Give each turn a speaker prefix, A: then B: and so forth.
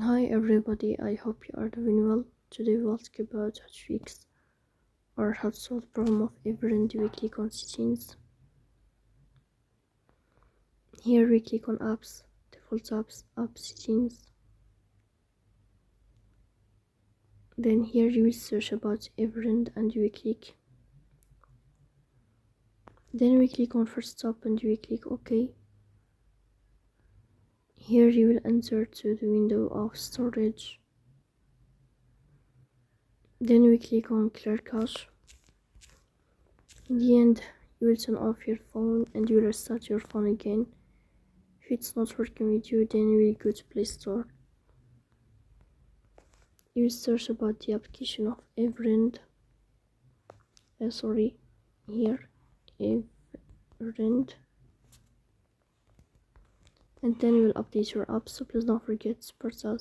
A: Hi everybody, I hope you are doing well. Today we'll talk about how to fix or how to solve the problem of Everand weekly constituents. Here we click on apps, default apps, app settings. Then here you will search about Everand and you will click. Then we click on first stop and you will click OK. Here you will enter to the window of storage. Then we click on clear cache. In the end, you will turn off your phone and you will restart your phone again. If it's not working with you, then you will go to Play Store. You will search about the application of Everand. Here, Everand. And then you will update your app, so please don't forget to support us.